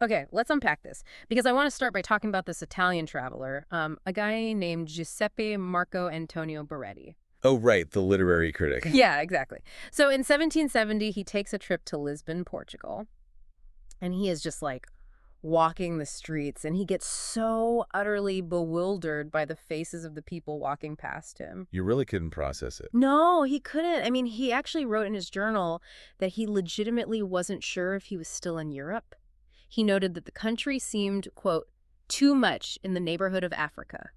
Okay, let's unpack this because I want to start by talking about this Italian traveler, a guy named Giuseppe Marco Antonio Baretti. Oh, right, the literary critic. Yeah, exactly. So in 1770, he takes a trip to Lisbon, Portugal, and he is just like walking the streets, and he gets so utterly bewildered by the faces of the people walking past him. You really couldn't process it. No, he couldn't. I mean, he actually wrote in his journal that he legitimately wasn't sure if he was still in Europe. He noted that the country seemed, quote, too much in the neighborhood of Africa.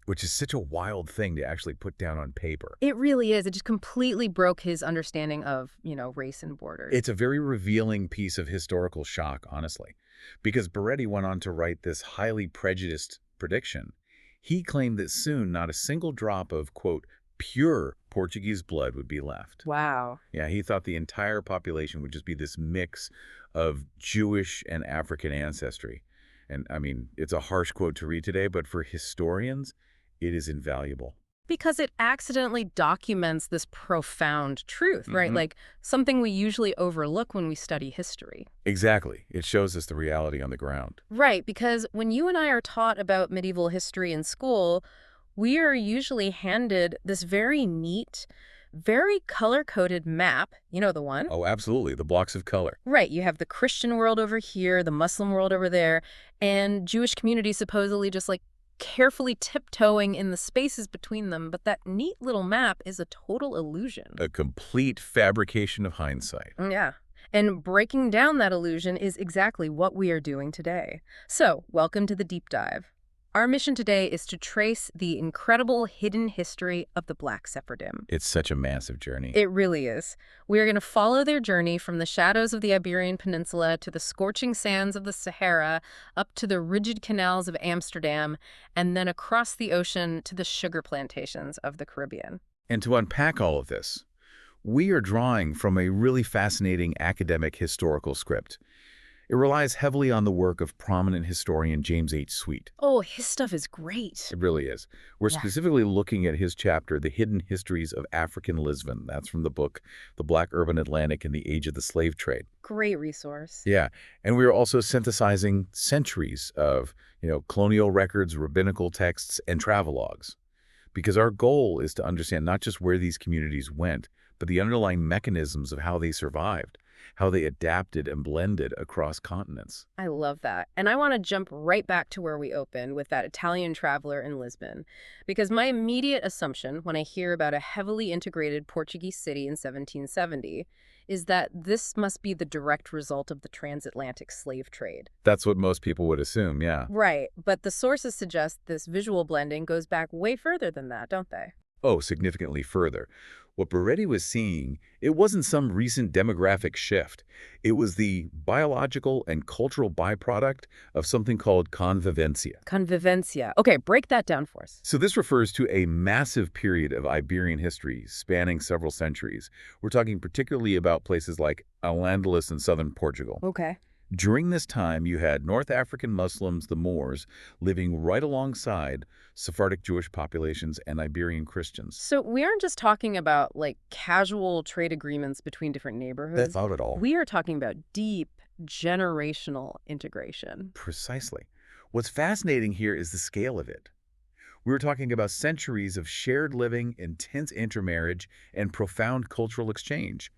Which is such a wild thing to actually put down on paper. It really is. It just completely broke his understanding of, race and borders. It's a very revealing piece of historical shock, honestly, because Baretti went on to write this highly prejudiced prediction. He claimed that soon not a single drop of, quote, pure Portuguese blood would be left. Wow. Yeah, he thought the entire population would just be this mix of Jewish and African ancestry. And I mean, it's a harsh quote to read today, but for historians, it is invaluable. Because it accidentally documents this profound truth, right? Like something we usually overlook when we study history. Exactly. It shows us the reality on the ground. Right, because when you and I are taught about medieval history in school, we are usually handed this very neat, very color-coded map. You know the one? Oh, absolutely. The blocks of color. Right, you have the Christian world over here, the Muslim world over there, and Jewish communities supposedly just like carefully tiptoeing in the spaces between them, but that neat little map is a total illusion. A complete fabrication of hindsight. Yeah. And breaking down that illusion is exactly what we are doing today. So, welcome to the deep dive. Our mission today is to trace the incredible hidden history of the Black Sephardim. It's such a massive journey. It really is. We are going to follow their journey from the shadows of the Iberian Peninsula to the scorching sands of the Sahara, up to the rigid canals of Amsterdam, and then across the ocean to the sugar plantations of the Caribbean. And to unpack all of this, we are drawing from a really fascinating academic historical script. It relies heavily on the work of prominent historian James H. Sweet. Oh, his stuff is great. It really is. We're Yeah. specifically looking at his chapter, The Hidden Histories of African Lisbon. That's from the book, The Black Urban Atlantic and the Age of the Slave Trade. Great resource. Yeah, and we are also synthesizing centuries of, colonial records, rabbinical texts, and travelogues. Because our goal is to understand not just where these communities went, but the underlying mechanisms of how they survived, how they adapted and blended across continents. I love that. And I want to jump right back to where we opened with that Italian traveler in Lisbon. Because my immediate assumption when I hear about a heavily integrated Portuguese city in 1770 is that this must be the direct result of the transatlantic slave trade. That's what most people would assume, yeah. Right. But the sources suggest this visual blending goes back way further than that, don't they? Oh, significantly further. What Baretti was seeing, it wasn't some recent demographic shift. It was the biological and cultural byproduct of something called convivencia. Convivencia. Okay, break that down for us. So this refers to a massive period of Iberian history spanning several centuries. We're talking particularly about places like Al-Andalus in southern Portugal. Okay. During this time, you had North African Muslims, the Moors, living right alongside Sephardic Jewish populations and Iberian Christians. So we aren't just talking about like casual trade agreements between different neighborhoods. That's not at all. We are talking about deep generational integration. Precisely. What's fascinating here is the scale of it. We were talking about centuries of shared living, intense intermarriage, and profound cultural exchange.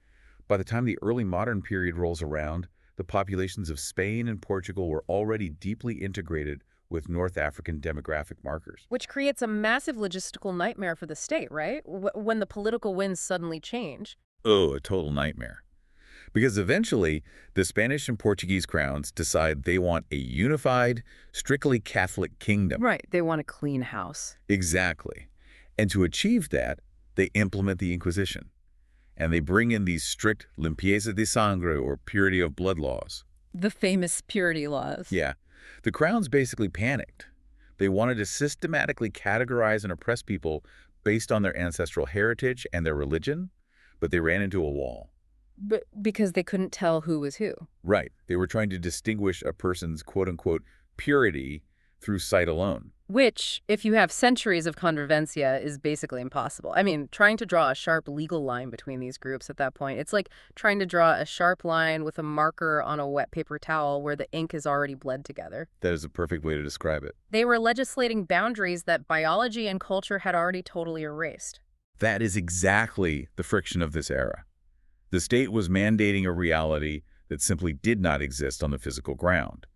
By the time the early modern period rolls around, the populations of Spain and Portugal were already deeply integrated with North African demographic markers. Which creates a massive logistical nightmare for the state, right? When the political winds suddenly change. Oh, a total nightmare. Because eventually, the Spanish and Portuguese crowns decide they want a unified, strictly Catholic kingdom. Right, they want a clean house. Exactly. And to achieve that, they implement the Inquisition. And they bring in these strict limpieza de sangre, or purity of blood laws. The famous purity laws. Yeah. The crowns basically panicked. They wanted to systematically categorize and oppress people based on their ancestral heritage and their religion, but they ran into a wall. But because they couldn't tell who was who. Right. They were trying to distinguish a person's quote-unquote purity through sight alone. Which, if you have centuries of convivencia, is basically impossible. I mean, trying to draw a sharp legal line between these groups at that point, it's like trying to draw a sharp line with a marker on a wet paper towel where the ink is already bled together. That is a perfect way to describe it. They were legislating boundaries that biology and culture had already totally erased. That is exactly the friction of this era. The state was mandating a reality that simply did not exist on the physical ground.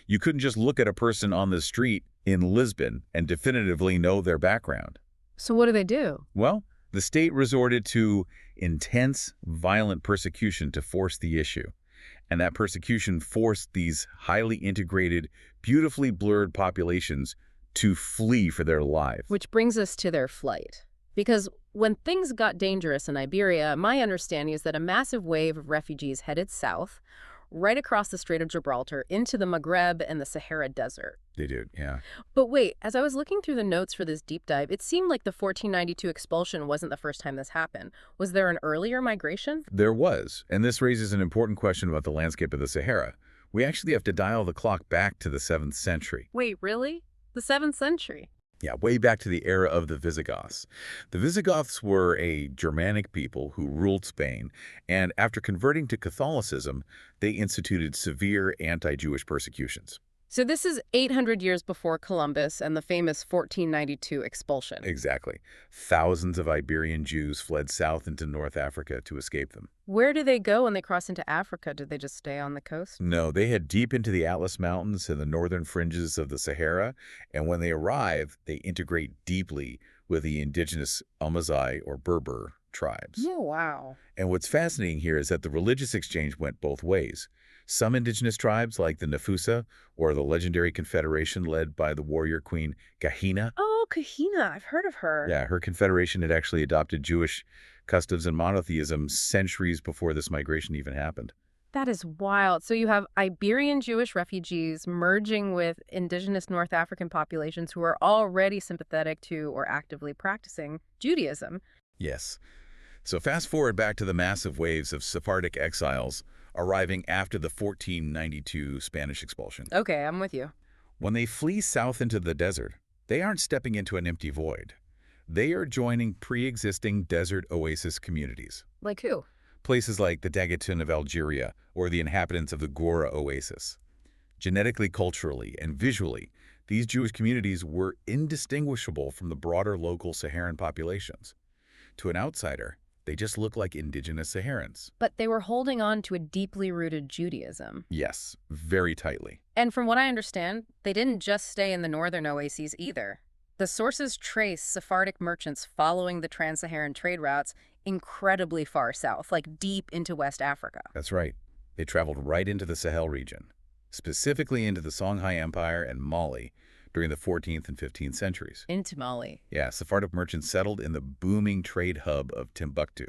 You couldn't just look at a person on the street in Lisbon and definitively know their background. So what do they do? Well, the state resorted to intense, violent persecution to force the issue. And that persecution forced these highly integrated, beautifully blurred populations to flee for their lives. Which brings us to their flight. Because when things got dangerous in Iberia, my understanding is that a massive wave of refugees headed south, right across the Strait of Gibraltar, into the Maghreb and the Sahara Desert. They did, yeah. But wait, as I was looking through the notes for this deep dive, it seemed like the 1492 expulsion wasn't the first time this happened. Was there an earlier migration? There was, and this raises an important question about the landscape of the Sahara. We actually have to dial the clock back to the 7th century. Wait, really? The 7th century? Yeah, way back to the era of the Visigoths. The Visigoths were a Germanic people who ruled Spain, and after converting to Catholicism, they instituted severe anti-Jewish persecutions. So this is 800 years before Columbus and the famous 1492 expulsion. Exactly. Thousands of Iberian Jews fled south into North Africa to escape them. Where do they go when they cross into Africa? Did they just stay on the coast? No, they head deep into the Atlas Mountains and the northern fringes of the Sahara, and when they arrive, they integrate deeply with the indigenous Amazigh or Berber tribes. Oh, wow. And what's fascinating here is that the religious exchange went both ways. Some indigenous tribes, like the Nafusa, or the legendary confederation led by the warrior queen Kahina. Oh, Kahina. I've heard of her. Yeah, her confederation had actually adopted Jewish customs and monotheism centuries before this migration even happened. That is wild. So you have Iberian Jewish refugees merging with indigenous North African populations who are already sympathetic to or actively practicing Judaism. Yes. So fast forward back to the massive waves of Sephardic exiles arriving after the 1492 Spanish expulsion. Okay, I'm with you. When they flee south into the desert, they aren't stepping into an empty void. They are joining pre-existing desert oasis communities. Like who? Places like the Dagetun of Algeria or the inhabitants of the Gora Oasis. Genetically, culturally, and visually, these Jewish communities were indistinguishable from the broader local Saharan populations. To an outsider, they just look like indigenous Saharans. But they were holding on to a deeply rooted Judaism. Yes, very tightly. And from what I understand, they didn't just stay in the northern oases either. The sources trace Sephardic merchants following the trans-Saharan trade routes incredibly far south, like deep into West Africa. That's right. They traveled right into the Sahel region, specifically into the Songhai Empire and Mali during the 14th and 15th centuries. Into Mali. Yeah, Sephardic merchants settled in the booming trade hub of Timbuktu,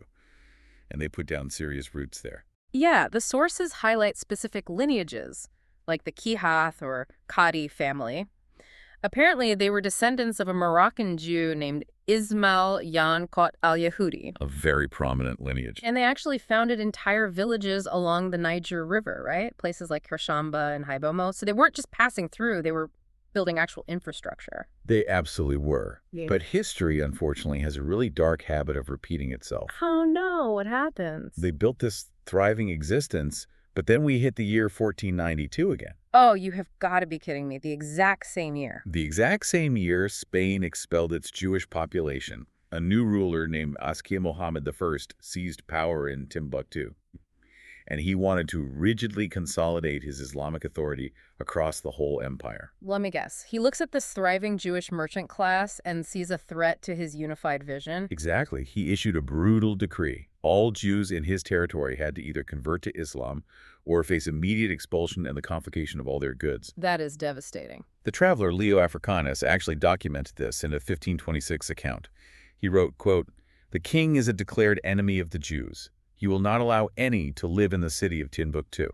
and they put down serious roots there. Yeah, the sources highlight specific lineages, like the Kihath or Qadi family. Apparently, they were descendants of a Moroccan Jew named Ismail Yankot al-Yahudi. A very prominent lineage. And they actually founded entire villages along the Niger River, right? Places like Kershamba and Haibomo. So they weren't just passing through, they were building actual infrastructure. They absolutely were. Yeah. But history, unfortunately, has a really dark habit of repeating itself. Oh no, what happens? They built this thriving existence, but then we hit the year 1492 again. Oh, you have got to be kidding me. The exact same year. The exact same year, Spain expelled its Jewish population. A new ruler named Askia Mohammed I seized power in Timbuktu, and he wanted to rigidly consolidate his Islamic authority across the whole empire. Let me guess. He looks at this thriving Jewish merchant class and sees a threat to his unified vision. Exactly. He issued a brutal decree. All Jews in his territory had to either convert to Islam or face immediate expulsion and the confiscation of all their goods. That is devastating. The traveler Leo Africanus actually documented this in a 1526 account. He wrote, quote, "The king is a declared enemy of the Jews. He will not allow any to live in the city of Timbuktu.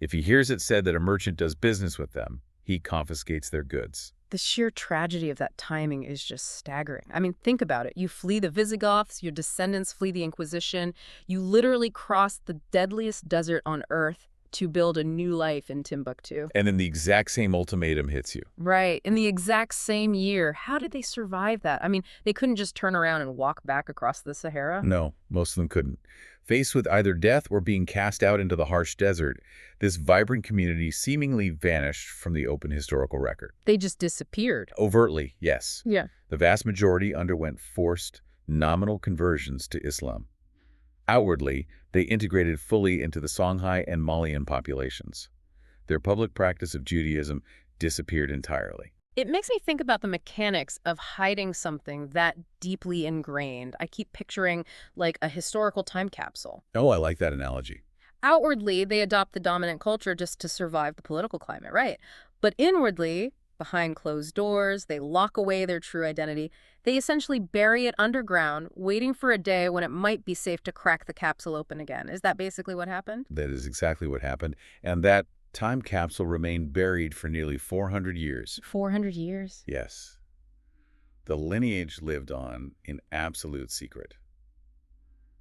If he hears it said that a merchant does business with them, he confiscates their goods." The sheer tragedy of that timing is just staggering. I mean, think about it. You flee the Visigoths, your descendants flee the Inquisition. You literally cross the deadliest desert on earth to build a new life in Timbuktu. And then the exact same ultimatum hits you. Right. In the exact same year. How did they survive that? I mean, they couldn't just turn around and walk back across the Sahara? No, most of them couldn't. Faced with either death or being cast out into the harsh desert, this vibrant community seemingly vanished from the open historical record. They just disappeared. Overtly, yes. Yeah. The vast majority underwent forced, nominal conversions to Islam. Outwardly, they integrated fully into the Songhai and Malian populations. Their public practice of Judaism disappeared entirely. It makes me think about the mechanics of hiding something that deeply ingrained. I keep picturing like a historical time capsule. Oh, I like that analogy. Outwardly, they adopt the dominant culture just to survive the political climate, right? But inwardly, behind closed doors, they lock away their true identity. They essentially bury it underground, waiting for a day when it might be safe to crack the capsule open again. Is that basically what happened? That is exactly what happened. And that time capsule remained buried for nearly 400 years. 400 years? Yes. The lineage lived on in absolute secret.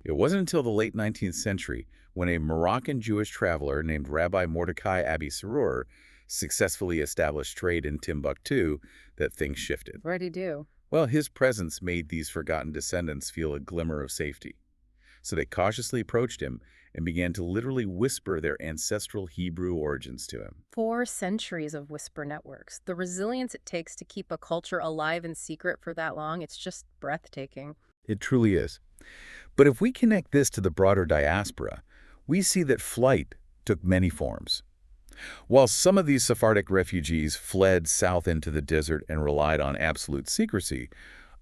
It wasn't until the late 19th century when a Moroccan Jewish traveler named Rabbi Mordecai Abi Sarur successfully established trade in Timbuktu that things shifted. What'd he do? Well, his presence made these forgotten descendants feel a glimmer of safety. So they cautiously approached him and began to literally whisper their ancestral Hebrew origins to him. 4 centuries of whisper networks. The resilience it takes to keep a culture alive in secret for that long, it's just breathtaking. It truly is. But if we connect this to the broader diaspora, we see that flight took many forms. While some of these Sephardic refugees fled south into the desert and relied on absolute secrecy,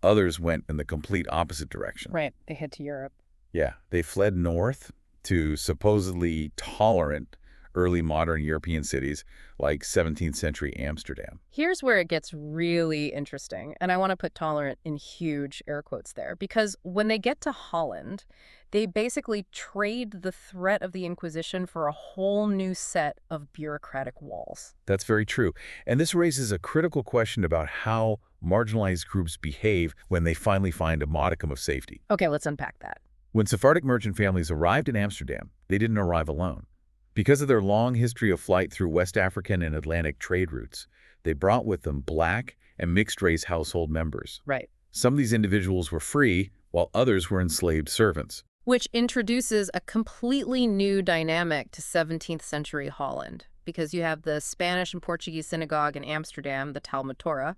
others went in the complete opposite direction. Right, they head to Europe. Yeah, they fled north to supposedly tolerant early modern European cities like 17th century Amsterdam. Here's where it gets really interesting, and I want to put tolerant in huge air quotes there, because when they get to Holland, they basically trade the threat of the Inquisition for a whole new set of bureaucratic walls. That's very true. And this raises a critical question about how marginalized groups behave when they finally find a modicum of safety. Okay, let's unpack that. When Sephardic merchant families arrived in Amsterdam, they didn't arrive alone. Because of their long history of flight through West African and Atlantic trade routes, they brought with them Black and mixed-race household members. Right. Some of these individuals were free, while others were enslaved servants. Which introduces a completely new dynamic to 17th century Holland, because you have the Spanish and Portuguese synagogue in Amsterdam, the Talmud Torah,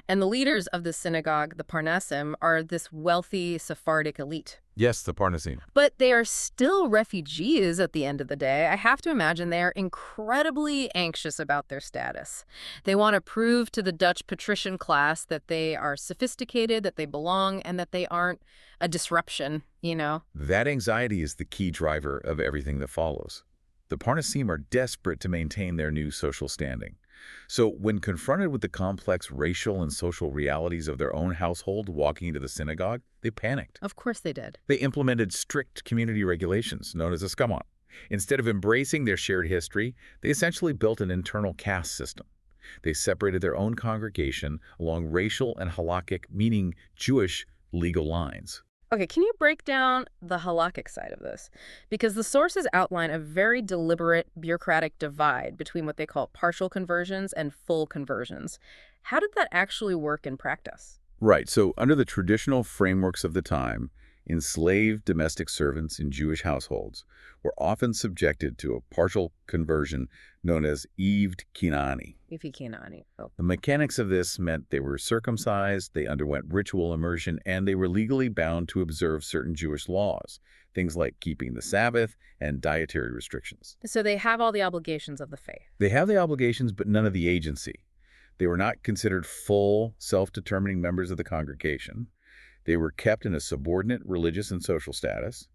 and the leaders of the synagogue, the Parnassim, are this wealthy Sephardic elite. Yes, the Parnasim. But they are still refugees at the end of the day. I have to imagine they are incredibly anxious about their status. They want to prove to the Dutch patrician class that they are sophisticated, that they belong, and that they aren't a disruption, you know? That anxiety is the key driver of everything that follows. The Parnasim are desperate to maintain their new social standing. So when confronted with the complex racial and social realities of their own household walking into the synagogue, they panicked. Of course they did. They implemented strict community regulations known as a scumon. Instead of embracing their shared history, they essentially built an internal caste system. They separated their own congregation along racial and halakhic, meaning Jewish, legal lines. Okay, can you break down the halakhic side of this? Because the sources outline a very deliberate bureaucratic divide between what they call partial conversions and full conversions. How did that actually work in practice? Right, so under the traditional frameworks of the time, enslaved domestic servants in Jewish households were often subjected to a partial conversion known as Eved Kinani. Oh. The mechanics of this meant they were circumcised, they underwent ritual immersion, and they were legally bound to observe certain Jewish laws, things like keeping the Sabbath and dietary restrictions. So they have all the obligations of the faith. They have the obligations, but none of the agency. They were not considered full, self-determining members of the congregation. They were kept in a subordinate religious and social status.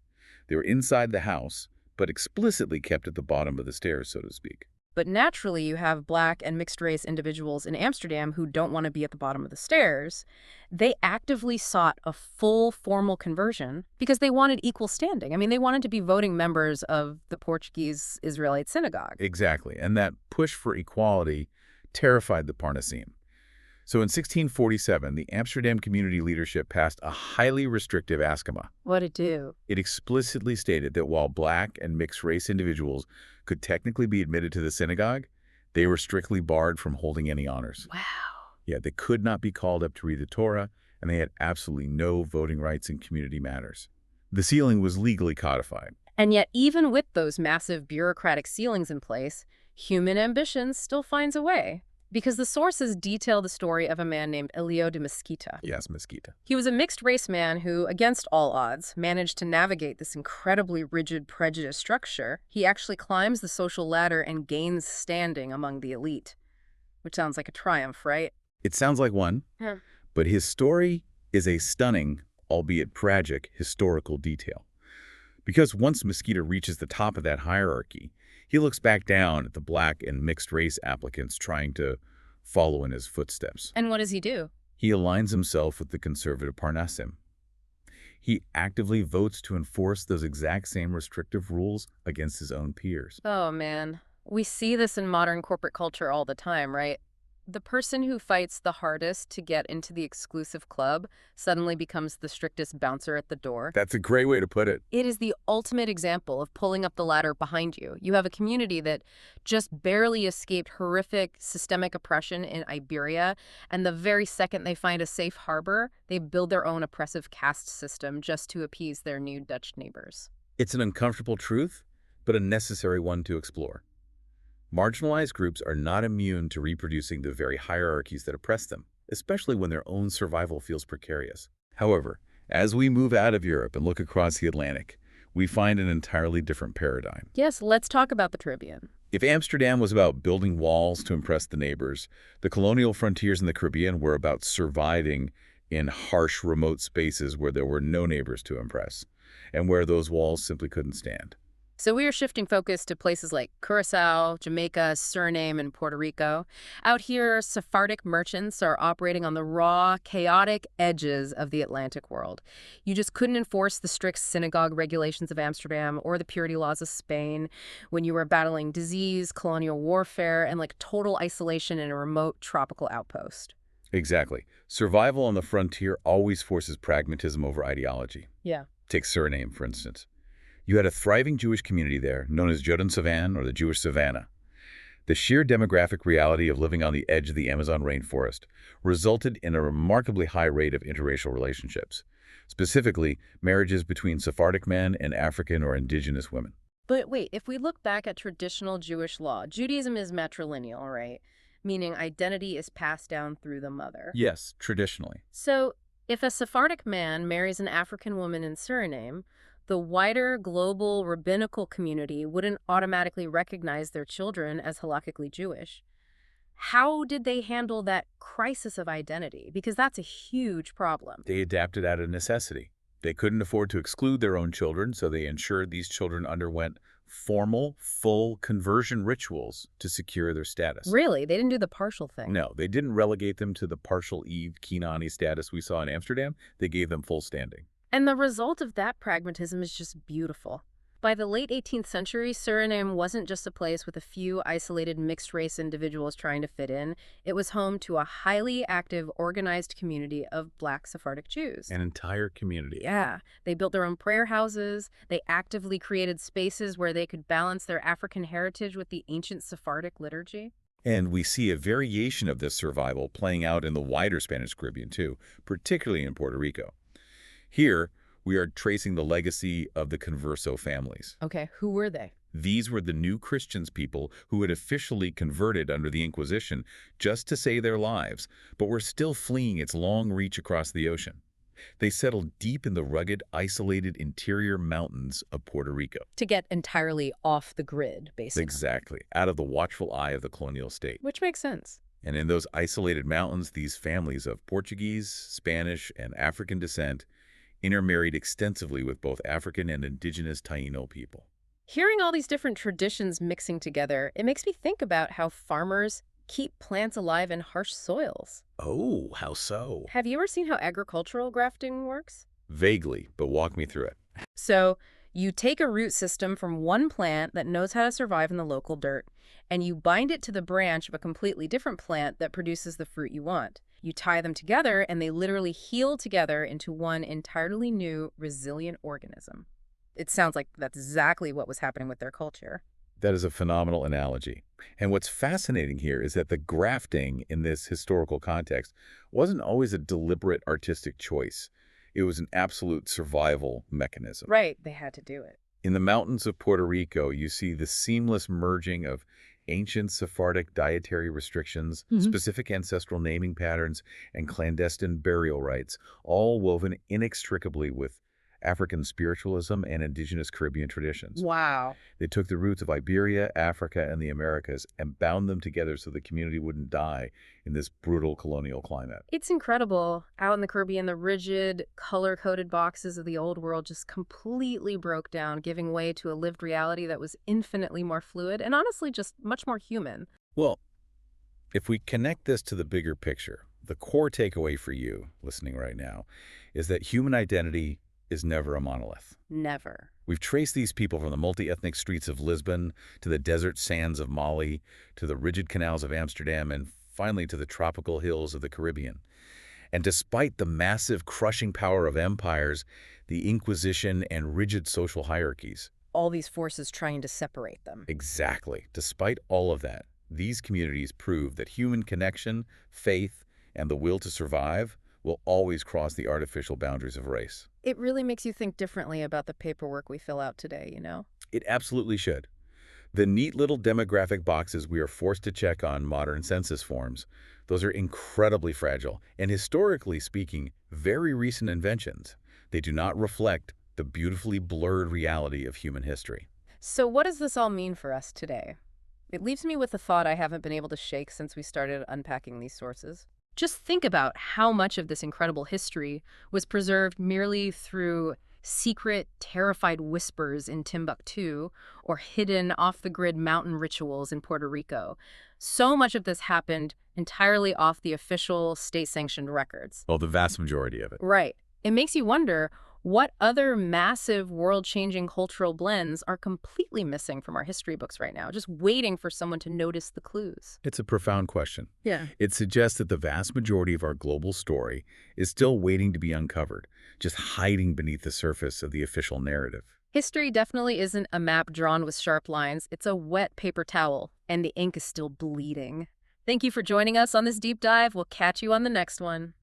They were inside the house, but explicitly kept at the bottom of the stairs, so to speak. But naturally, you have Black and mixed-race individuals in Amsterdam who don't want to be at the bottom of the stairs. They actively sought a full formal conversion because they wanted equal standing. I mean, they wanted to be voting members of the Portuguese Israelite synagogue. Exactly, and that push for equality terrified the Parnasim. So in 1647, the Amsterdam community leadership passed a highly restrictive askema. What'd it do? It explicitly stated that while black and mixed-race individuals could technically be admitted to the synagogue, they were strictly barred from holding any honors. Wow. Yeah, they could not be called up to read the Torah, and they had absolutely no voting rights in community matters. The sealing was legally codified. And yet, even with those massive bureaucratic ceilings in place, human ambition still finds a way. Because the sources detail the story of a man named Elio de Mesquita. Yes, Mesquita. He was a mixed-race man who, against all odds, managed to navigate this incredibly rigid prejudice structure. He actually climbs the social ladder and gains standing among the elite, which sounds like a triumph, right? It sounds like one, Yeah. but his story is a stunning, albeit tragic, historical detail. Because once Mesquita reaches the top of that hierarchy, he looks back down at the black and mixed-race applicants trying to follow in his footsteps. And what does he do? He aligns himself with the conservative Parnassim. He actively votes to enforce those exact same restrictive rules against his own peers. Oh, man. We see this in modern corporate culture all the time, right? The person who fights the hardest to get into the exclusive club suddenly becomes the strictest bouncer at the door. That's a great way to put it. It is the ultimate example of pulling up the ladder behind you. You have a community that just barely escaped horrific systemic oppression in Iberia, and the very second they find a safe harbor, they build their own oppressive caste system just to appease their new Dutch neighbors. It's an uncomfortable truth, but a necessary one to explore. Marginalized groups are not immune to reproducing the very hierarchies that oppress them, especially when their own survival feels precarious. However, as we move out of Europe and look across the Atlantic, we find an entirely different paradigm. Yes, let's talk about the Caribbean. If Amsterdam was about building walls to impress the neighbors, the colonial frontiers in the Caribbean were about surviving in harsh, remote spaces where there were no neighbors to impress, and where those walls simply couldn't stand. So we are shifting focus to places like Curacao, Jamaica, Suriname, and Puerto Rico. Out here, Sephardic merchants are operating on the raw, chaotic edges of the Atlantic world. You just couldn't enforce the strict synagogue regulations of Amsterdam or the purity laws of Spain when you were battling disease, colonial warfare, and like total isolation in a remote tropical outpost. Exactly. Survival on the frontier always forces pragmatism over ideology. Yeah. Take Suriname, for instance. You had a thriving Jewish community there, known as Joden Savan or the Jewish Savannah. The sheer demographic reality of living on the edge of the Amazon rainforest resulted in a remarkably high rate of interracial relationships, specifically marriages between Sephardic men and African or indigenous women. But wait, if we look back at traditional Jewish law, Judaism is matrilineal, right? Meaning identity is passed down through the mother. Yes, traditionally. So if a Sephardic man marries an African woman in Suriname, the wider global rabbinical community wouldn't automatically recognize their children as halakhically Jewish. How did they handle that crisis of identity? Because that's a huge problem. They adapted out of necessity. They couldn't afford to exclude their own children, so they ensured these children underwent formal, full conversion rituals to secure their status. Really? They didn't do the partial thing? No, they didn't relegate them to the partial Eve Kenani status we saw in Amsterdam. They gave them full standing. And the result of that pragmatism is just beautiful. By the late 18th century, Suriname wasn't just a place with a few isolated mixed-race individuals trying to fit in. It was home to a highly active, organized community of Black Sephardic Jews. An entire community. Yeah. They built their own prayer houses. They actively created spaces where they could balance their African heritage with the ancient Sephardic liturgy. And we see a variation of this survival playing out in the wider Spanish Caribbean, too, particularly in Puerto Rico. Here, we are tracing the legacy of the Converso families. Okay, who were they? These were the new Christians people who had officially converted under the Inquisition just to save their lives, but were still fleeing its long reach across the ocean. They settled deep in the rugged, isolated interior mountains of Puerto Rico. To get entirely off the grid, basically. Exactly, out of the watchful eye of the colonial state. Which makes sense. And in those isolated mountains, these families of Portuguese, Spanish, and African descent intermarried extensively with both African and indigenous Taino people. Hearing all these different traditions mixing together, it makes me think about how farmers keep plants alive in harsh soils. Oh, how so? Have you ever seen how agricultural grafting works? Vaguely, but walk me through it. So you take a root system from one plant that knows how to survive in the local dirt, and you bind it to the branch of a completely different plant that produces the fruit you want. You tie them together, and they literally heal together into one entirely new, resilient organism. It sounds like that's exactly what was happening with their culture. That is a phenomenal analogy. And what's fascinating here is that the grafting in this historical context wasn't always a deliberate artistic choice. It was an absolute survival mechanism. Right, they had to do it. In the mountains of Puerto Rico, you see the seamless merging of ancient Sephardic dietary restrictions, specific ancestral naming patterns, and clandestine burial rites, all woven inextricably with African spiritualism and indigenous Caribbean traditions. Wow. They took the roots of Iberia, Africa, and the Americas and bound them together so the community wouldn't die in this brutal colonial climate. It's incredible. Out in the Caribbean, the rigid, color-coded boxes of the old world just completely broke down, giving way to a lived reality that was infinitely more fluid and honestly just much more human. Well, if we connect this to the bigger picture, the core takeaway for you listening right now is that human identity is never a monolith. Never. We've traced these people from the multi-ethnic streets of Lisbon to the desert sands of Mali to the rigid canals of Amsterdam and finally to the tropical hills of the Caribbean. And despite the massive crushing power of empires, the Inquisition, and rigid social hierarchies. All these forces trying to separate them. Exactly. Despite all of that, these communities prove that human connection, faith, and the will to survive will always cross the artificial boundaries of race. It really makes you think differently about the paperwork we fill out today, you know? It absolutely should. The neat little demographic boxes we are forced to check on modern census forms, those are incredibly fragile and, historically speaking, very recent inventions. They do not reflect the beautifully blurred reality of human history. So what does this all mean for us today? It leaves me with a thought I haven't been able to shake since we started unpacking these sources. Just think about how much of this incredible history was preserved merely through secret, terrified whispers in Timbuktu or hidden off-the-grid mountain rituals in Puerto Rico. So much of this happened entirely off the official state-sanctioned records. Well, the vast majority of it. Right. It makes you wonder what other massive world-changing cultural blends are completely missing from our history books right now, just waiting for someone to notice the clues. It's a profound question. Yeah. It suggests that the vast majority of our global story is still waiting to be uncovered, just hiding beneath the surface of the official narrative. History definitely isn't a map drawn with sharp lines. It's a wet paper towel, and the ink is still bleeding. Thank you for joining us on this deep dive. We'll catch you on the next one.